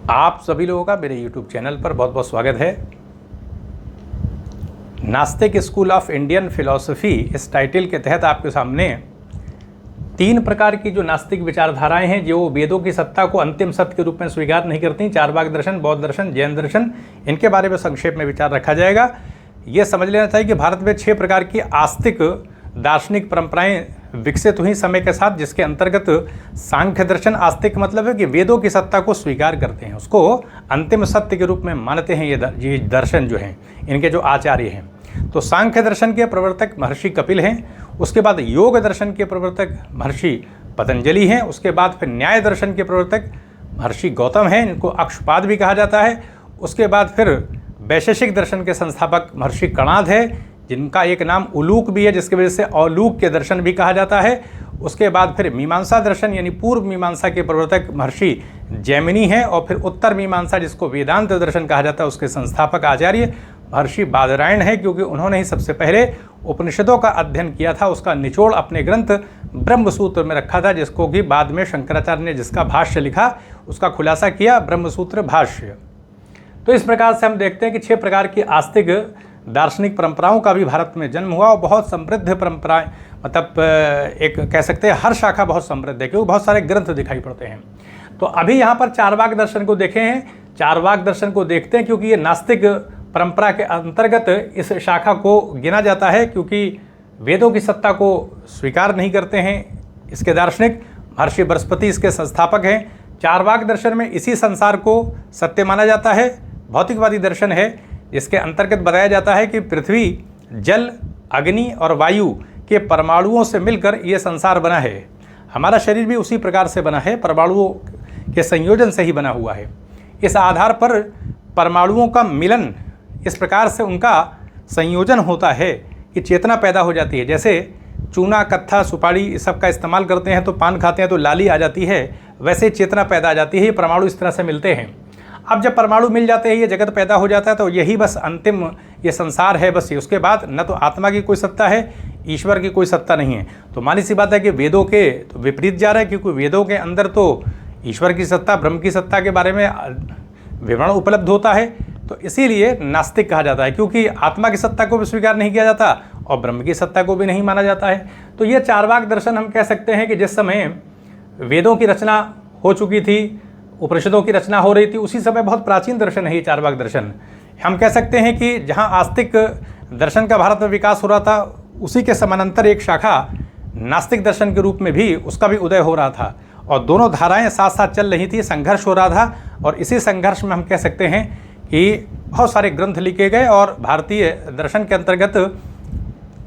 आप सभी लोगों का मेरे YouTube चैनल पर बहुत बहुत स्वागत है। नास्तिक स्कूल ऑफ इंडियन फिलॉसफी इस टाइटल के तहत आपके सामने 3 प्रकार की जो नास्तिक विचारधाराएं हैं जो वेदों की सत्ता को अंतिम सत्य के रूप में स्वीकार नहीं करती, चारवाक दर्शन, बौद्ध दर्शन, जैन दर्शन, इनके बारे में संक्षेप में विचार रखा जाएगा। ये समझ लेना चाहिए कि भारत में 6 प्रकार की आस्तिक दार्शनिक परंपराएं विकसित हुई समय के साथ, जिसके अंतर्गत सांख्य दर्शन आस्तिक मतलब है कि वेदों की सत्ता को स्वीकार करते हैं, उसको अंतिम सत्य के रूप में मानते हैं। ये दर्शन जो हैं इनके जो आचार्य हैं, तो सांख्य दर्शन के प्रवर्तक महर्षि कपिल हैं। उसके बाद योग दर्शन के प्रवर्तक महर्षि पतंजलि हैं। उसके बाद फिर न्याय दर्शन के प्रवर्तक महर्षि गौतम हैं, इनको अक्षपाद भी कहा जाता है। उसके बाद फिर वैशेषिक दर्शन के संस्थापक महर्षि कणाद है, जिनका एक नाम उलूक भी है, जिसकी वजह से औलूक के दर्शन भी कहा जाता है। उसके बाद फिर मीमांसा दर्शन यानी पूर्व मीमांसा के प्रवर्तक महर्षि जैमिनी हैं। और फिर उत्तर मीमांसा जिसको वेदांत दर्शन कहा जाता है, उसके संस्थापक आचार्य महर्षि बादरायण है, क्योंकि उन्होंने ही सबसे पहले उपनिषदों का अध्ययन किया था। उसका निचोड़ अपने ग्रंथ ब्रह्मसूत्र में रखा था, जिसको कि बाद में शंकराचार्य ने जिसका भाष्य लिखा उसका खुलासा किया, ब्रह्मसूत्र भाष्य। तो इस प्रकार से हम देखते हैं कि 6 प्रकार की आस्तिक दार्शनिक परंपराओं का भी भारत में जन्म हुआ और बहुत समृद्ध परंपराएं, मतलब एक कह सकते हैं हर शाखा बहुत समृद्ध है, क्योंकि बहुत सारे ग्रंथ दिखाई पड़ते हैं। तो अभी यहाँ पर चारवाक दर्शन को देखे हैं, चारवाक दर्शन को देखते हैं, क्योंकि ये नास्तिक परंपरा के अंतर्गत इस शाखा को गिना जाता है, क्योंकि वेदों की सत्ता को स्वीकार नहीं करते हैं इसके दार्शनिक। महर्षि बृहस्पति इसके संस्थापक हैं। चारवाक दर्शन में इसी संसार को सत्य माना जाता है। भौतिकवादी दर्शन है, जिसके अंतर्गत बताया जाता है कि पृथ्वी, जल, अग्नि और वायु के परमाणुओं से मिलकर ये संसार बना है। हमारा शरीर भी उसी प्रकार से बना है, परमाणुओं के संयोजन से ही बना हुआ है। इस आधार पर परमाणुओं का मिलन, इस प्रकार से उनका संयोजन होता है कि चेतना पैदा हो जाती है। जैसे चूना, कत्था, सुपारी इस सब का इस्तेमाल करते हैं तो पान खाते हैं तो लाली आ जाती है, वैसे चेतना पैदा आ जाती है। ये परमाणु इस तरह से मिलते हैं। अब जब परमाणु मिल जाते हैं, ये जगत पैदा हो जाता है, तो यही बस अंतिम ये संसार है बस ये। उसके बाद न तो आत्मा की कोई सत्ता है, ईश्वर की कोई सत्ता नहीं है। तो मानी सी बात है कि वेदों के तो विपरीत जा रहा है, क्योंकि वेदों के अंदर तो ईश्वर की सत्ता, ब्रह्म की सत्ता के बारे में विवरण उपलब्ध होता है। तो इसीलिए नास्तिक कहा जाता है, क्योंकि आत्मा की सत्ता को भी स्वीकार नहीं किया जाता और ब्रह्म की सत्ता को भी नहीं माना जाता है। तो ये चारवाक दर्शन हम कह सकते हैं कि जिस समय वेदों की रचना हो चुकी थी, उपनिषदों की रचना हो रही थी, उसी समय बहुत प्राचीन दर्शन है ये चारवाक दर्शन। हम कह सकते हैं कि जहाँ आस्तिक दर्शन का भारत में विकास हो रहा था, उसी के समानांतर एक शाखा नास्तिक दर्शन के रूप में भी उसका भी उदय हो रहा था, और दोनों धाराएं साथ साथ चल रही थी, संघर्ष हो रहा था। और इसी संघर्ष में हम कह सकते हैं कि बहुत सारे ग्रंथ लिखे गए और भारतीय दर्शन के अंतर्गत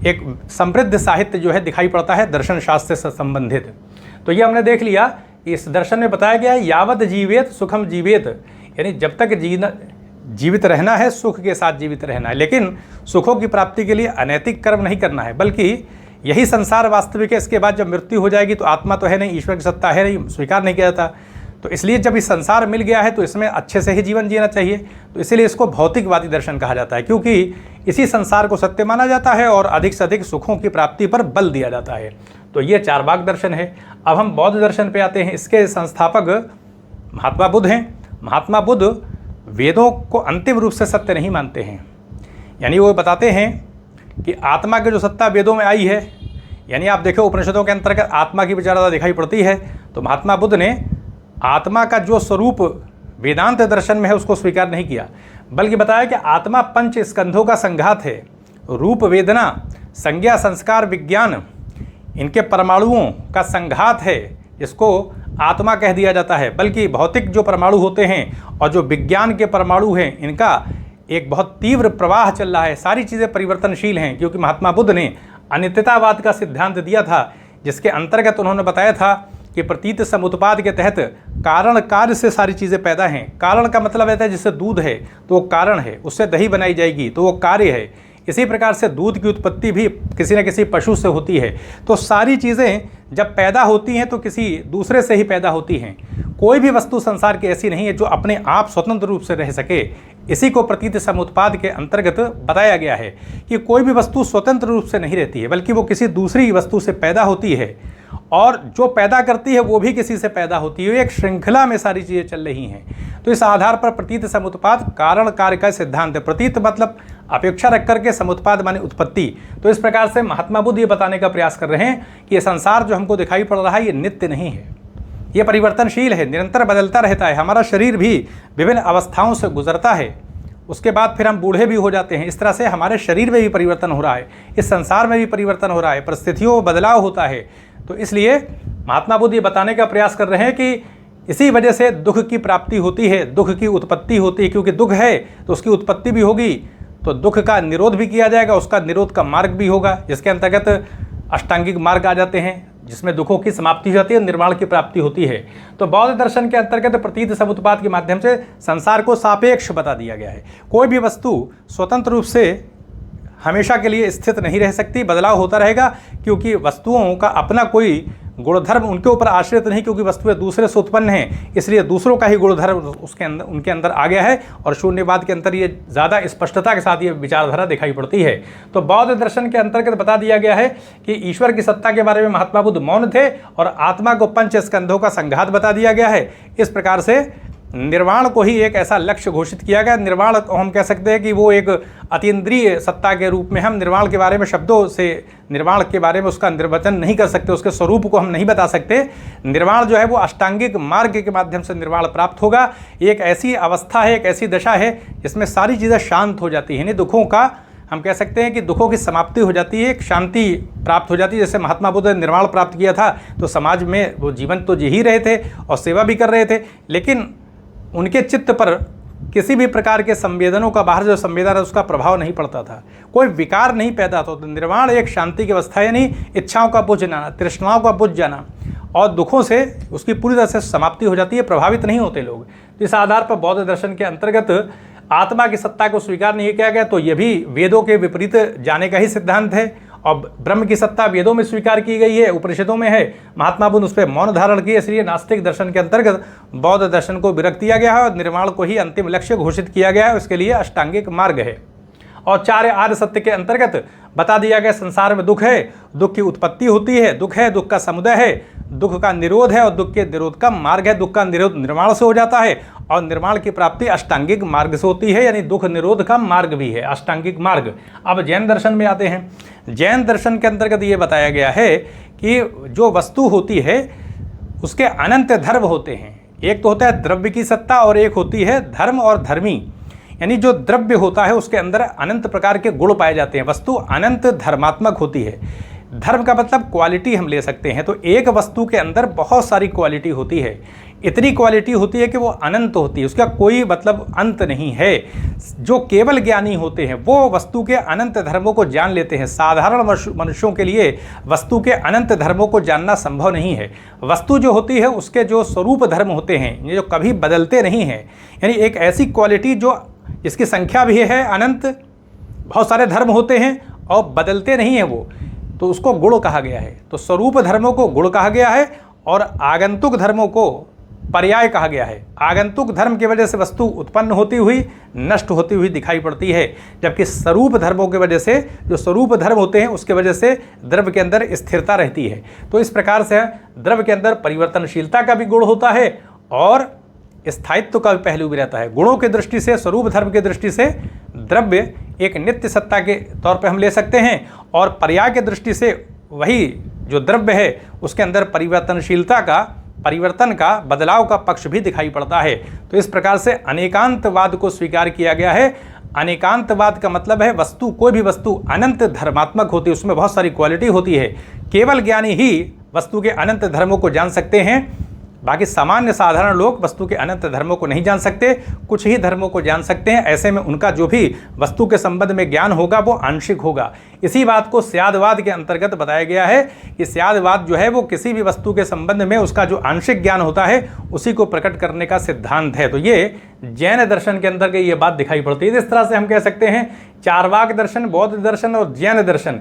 एक समृद्ध साहित्य जो है दिखाई पड़ता है दर्शन शास्त्र से संबंधित। तो ये हमने देख लिया, इस दर्शन में बताया गया है यावत जीवेत सुखम जीवेत, यानी जब तक जीवित रहना है, सुख के साथ जीवित रहना है। लेकिन सुखों की प्राप्ति के लिए अनैतिक कर्म नहीं करना है, बल्कि यही संसार वास्तविक है। इसके बाद जब मृत्यु हो जाएगी तो आत्मा तो है नहीं, ईश्वर की सत्ता है नहीं, स्वीकार नहीं किया जाता। तो इसलिए जब इस संसार मिल गया है तो इसमें अच्छे से ही जीवन जीना चाहिए। तो इसीलिए इसको भौतिकवादी दर्शन कहा जाता है, क्योंकि इसी संसार को सत्य माना जाता है और अधिक से अधिक सुखों की प्राप्ति पर बल दिया जाता है। तो ये चारवाक दर्शन है। अब हम बौद्ध दर्शन पे आते हैं। इसके संस्थापक महात्मा बुद्ध हैं। महात्मा बुद्ध वेदों को अंतिम रूप से सत्य नहीं मानते हैं, यानी वो बताते हैं कि आत्मा की जो सत्ता वेदों में आई है, यानी आप देखो उपनिषदों के अंतर्गत आत्मा की विचारधारा दिखाई पड़ती है। तो महात्मा बुद्ध ने आत्मा का जो स्वरूप वेदांत दर्शन में है उसको स्वीकार नहीं किया, बल्कि बताया कि आत्मा 5 स्कंधों का संघात है। रूप, वेदना, संज्ञा, संस्कार, विज्ञान, इनके परमाणुओं का संघात है, इसको आत्मा कह दिया जाता है। बल्कि भौतिक जो परमाणु होते हैं और जो विज्ञान के परमाणु हैं, इनका एक बहुत तीव्र प्रवाह चल रहा है। सारी चीज़ें परिवर्तनशील हैं, क्योंकि महात्मा बुद्ध ने अनित्यतावाद का सिद्धांत दिया था, जिसके अंतर्गत उन्होंने बताया था कि प्रतीत समुत्पाद के तहत कारण कार्य से सारी चीज़ें पैदा हैं। कारण का मतलब रहता है जिससे दूध है तो वो कारण है, उससे दही बनाई जाएगी तो वो कार्य है। इसी प्रकार से दूध की उत्पत्ति भी किसी न किसी पशु से होती है। तो सारी चीज़ें जब पैदा होती हैं तो किसी दूसरे से ही पैदा होती हैं। कोई भी वस्तु संसार की ऐसी नहीं है जो अपने आप स्वतंत्र रूप से रह सके। इसी को प्रतीत समुत्पाद के अंतर्गत बताया गया है कि कोई भी वस्तु स्वतंत्र रूप से नहीं रहती है, बल्कि वो किसी दूसरी वस्तु से पैदा होती है, और जो पैदा करती है वो भी किसी से पैदा होती है। एक श्रृंखला में सारी चीज़ें चल रही हैं। तो इस आधार पर प्रतीत समुत्पाद कारण कार्य का सिद्धांत है। प्रतीत मतलब अपेक्षा रख करके, समुत्पाद माने उत्पत्ति। तो इस प्रकार से महात्मा बुद्ध ये बताने का प्रयास कर रहे हैं कि ये संसार जो हमको दिखाई पड़ रहा है ये नित्य नहीं है, ये परिवर्तनशील है, निरंतर बदलता रहता है। हमारा शरीर भी विभिन्न अवस्थाओं से गुजरता है, उसके बाद फिर हम बूढ़े भी हो जाते हैं। इस तरह से हमारे शरीर में भी परिवर्तन हो रहा है, इस संसार में भी परिवर्तन हो रहा है, परिस्थितियों में बदलाव होता है। तो इसलिए महात्मा बुद्ध ये बताने का प्रयास कर रहे हैं कि इसी वजह से दुख की प्राप्ति होती है, दुख की उत्पत्ति होती है। क्योंकि दुख है तो उसकी उत्पत्ति भी होगी, तो दुख का निरोध भी किया जाएगा, उसका निरोध का मार्ग भी होगा, जिसके अंतर्गत अष्टांगिक मार्ग आ जाते हैं, जिसमें दुखों की समाप्ति हो जाती है, निर्वाण की प्राप्ति होती है। तो बौद्ध दर्शन के अंतर्गत प्रतीत समुत्पाद के माध्यम से संसार को सापेक्ष बता दिया गया है। कोई भी वस्तु स्वतंत्र रूप से हमेशा के लिए स्थित नहीं रह सकती, बदलाव होता रहेगा, क्योंकि वस्तुओं का अपना कोई गुणधर्म उनके ऊपर आश्रित नहीं, क्योंकि वस्तुएं दूसरे से उत्पन्न हैं, इसलिए दूसरों का ही गुणधर्म उसके अंदर उनके अंदर आ गया है। और शून्यवाद के अंदर ये ज़्यादा स्पष्टता के साथ ये विचारधारा दिखाई पड़ती है। तो बौद्ध दर्शन के अंतर्गत बता दिया गया है कि ईश्वर की सत्ता के बारे में महात्मा बुद्ध मौन थे और आत्मा को पंच स्कंधों का संघात बता दिया गया है। इस प्रकार से निर्वाण को ही एक ऐसा लक्ष्य घोषित किया गया। निर्वाण को हम कह सकते हैं कि वो एक अतीन्द्रिय सत्ता के रूप में, हम निर्वाण के बारे में शब्दों से निर्वाण के बारे में उसका निर्वचन नहीं कर सकते, उसके स्वरूप को हम नहीं बता सकते। निर्वाण जो है वो अष्टांगिक मार्ग के माध्यम से निर्वाण प्राप्त होगा। एक ऐसी अवस्था है, एक ऐसी दशा है जिसमें सारी चीज़ें शांत हो जाती हैं, दुखों का हम कह सकते हैं कि दुखों की समाप्ति हो जाती है, एक शांति प्राप्त हो जाती है। जैसे महात्मा बुद्ध ने निर्वाण प्राप्त किया था तो समाज में वो जीवन तो जी ही रहे थे और सेवा भी कर रहे थे, लेकिन उनके चित्त पर किसी भी प्रकार के संवेदनों का, बाहर जो संवेदन है उसका प्रभाव नहीं पड़ता था, कोई विकार नहीं पैदा होता। तो निर्वाण एक शांति की अवस्था है, यानी इच्छाओं का बुझ जाना, तृष्णाओं का बुझ जाना और दुखों से उसकी पूरी तरह से समाप्ति हो जाती है, प्रभावित नहीं होते लोग। तो इस आधार पर बौद्ध दर्शन के अंतर्गत आत्मा की सत्ता को स्वीकार नहीं किया गया, तो यह भी वेदों के विपरीत जाने का ही सिद्धांत है। और ब्रह्म की सत्ता वेदों में स्वीकार की गई है, उपनिषदों में है, महात्मा बुद्ध उस पर मौन धारण किए, इसलिए नास्तिक दर्शन के अंतर्गत बौद्ध दर्शन को विरक्त किया गया है और निर्वाण को ही अंतिम लक्ष्य घोषित किया गया है। उसके लिए अष्टांगिक मार्ग है। और चार आर्य सत्य के अंतर्गत बता दिया गया संसार में दुख है, दुख की उत्पत्ति होती है, दुख है, दुख का समुदय है, दुख का निरोध है और दुख के निरोध का मार्ग है। दुख का निरोध निर्वाण से हो जाता है और निर्वाण की प्राप्ति अष्टांगिक मार्ग से होती है, यानी दुख निरोध का मार्ग भी है अष्टांगिक मार्ग। अब जैन दर्शन में आते हैं। जैन दर्शन के अंतर्गत ये बताया गया है कि जो वस्तु होती है उसके अनंत धर्म होते हैं। एक तो होता है द्रव्य की सत्ता और एक होती है धर्म और धर्मी, यानी जो द्रव्य होता है उसके अंदर अनंत प्रकार के गुण पाए जाते हैं। वस्तु अनंत धर्मात्मक होती है। धर्म का मतलब क्वालिटी हम ले सकते हैं। तो एक वस्तु के अंदर बहुत सारी क्वालिटी होती है, इतनी क्वालिटी होती है कि वो अनंत होती है, उसका कोई मतलब अंत नहीं है। जो केवल ज्ञानी होते हैं वो वस्तु के अनंत धर्मों को जान लेते हैं। साधारण मनुष्यों के लिए वस्तु के अनंत धर्मों को जानना संभव नहीं है। वस्तु जो होती है उसके जो स्वरूप धर्म होते हैं, ये जो कभी बदलते नहीं हैं, यानी एक ऐसी क्वालिटी जो जिसकी संख्या भी है अनंत, बहुत सारे धर्म होते हैं और बदलते नहीं हैं वो, तो उसको गुण कहा गया है। तो स्वरूप धर्मों को गुण कहा गया है और आगंतुक धर्मों को पर्याय कहा गया है। आगंतुक धर्म की वजह से वस्तु उत्पन्न होती हुई नष्ट होती हुई दिखाई पड़ती है, जबकि स्वरूप धर्मों की वजह से, जो स्वरूप धर्म होते हैं उसके वजह से द्रव्य के अंदर स्थिरता रहती है। तो इस प्रकार से द्रव्य के अंदर परिवर्तनशीलता का भी गुण होता है और स्थायित्व का भी पहलू भी रहता है। गुणों की दृष्टि से, स्वरूप धर्म की दृष्टि से द्रव्य एक नित्य सत्ता के तौर पर हम ले सकते हैं और पर्याय की दृष्टि से वही जो द्रव्य है उसके अंदर परिवर्तनशीलता का, परिवर्तन का, बदलाव का पक्ष भी दिखाई पड़ता है। तो इस प्रकार से अनेकांतवाद को स्वीकार किया गया है। अनेकांतवाद का मतलब है वस्तु, कोई भी वस्तु अनंत धर्मात्मक होती है, उसमें बहुत सारी क्वालिटी होती है। केवल ज्ञानी ही वस्तु के अनंत धर्मों को जान सकते हैं, बाकी सामान्य साधारण लोग वस्तु के अनंत धर्मों को नहीं जान सकते, कुछ ही धर्मों को जान सकते हैं। ऐसे में उनका जो भी वस्तु के संबंध में ज्ञान होगा वो आंशिक होगा। इसी बात को स्यादवाद के अंतर्गत बताया गया है कि स्यादवाद जो है वो किसी भी वस्तु के संबंध में उसका जो आंशिक ज्ञान होता है उसी को प्रकट करने का सिद्धांत है। तो ये जैन दर्शन के अंदर ये बात दिखाई पड़ती है। इस तरह से हम कह सकते हैं चारवाक दर्शन, बौद्ध दर्शन और जैन दर्शन,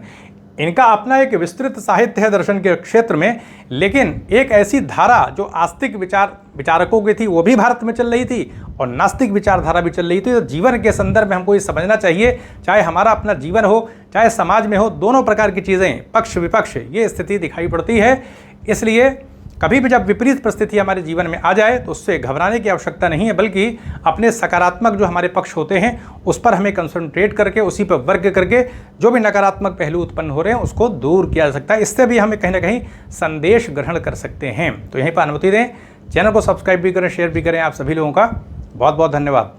इनका अपना एक विस्तृत साहित्य है दर्शन के क्षेत्र में, लेकिन एक ऐसी धारा जो आस्तिक विचारकों की थी वो भी भारत में चल रही थी और नास्तिक विचारधारा भी चल रही थी। तो जीवन के संदर्भ में हमको ये समझना चाहिए, चाहे हमारा अपना जीवन हो चाहे समाज में हो, दोनों प्रकार की चीज़ें, पक्ष विपक्ष, ये स्थिति दिखाई पड़ती है। इसलिए कभी भी जब विपरीत परिस्थिति हमारे जीवन में आ जाए तो उससे घबराने की आवश्यकता नहीं है, बल्कि अपने सकारात्मक जो हमारे पक्ष होते हैं उस पर हमें कंसंट्रेट करके, उसी पर वर्क करके जो भी नकारात्मक पहलू उत्पन्न हो रहे हैं उसको दूर किया जा सकता है। इससे भी हमें कहीं ना कहीं संदेश ग्रहण कर सकते हैं। तो यहीं पर अनुमति दें, चैनल को सब्सक्राइब भी करें, शेयर भी करें। आप सभी लोगों का बहुत बहुत धन्यवाद।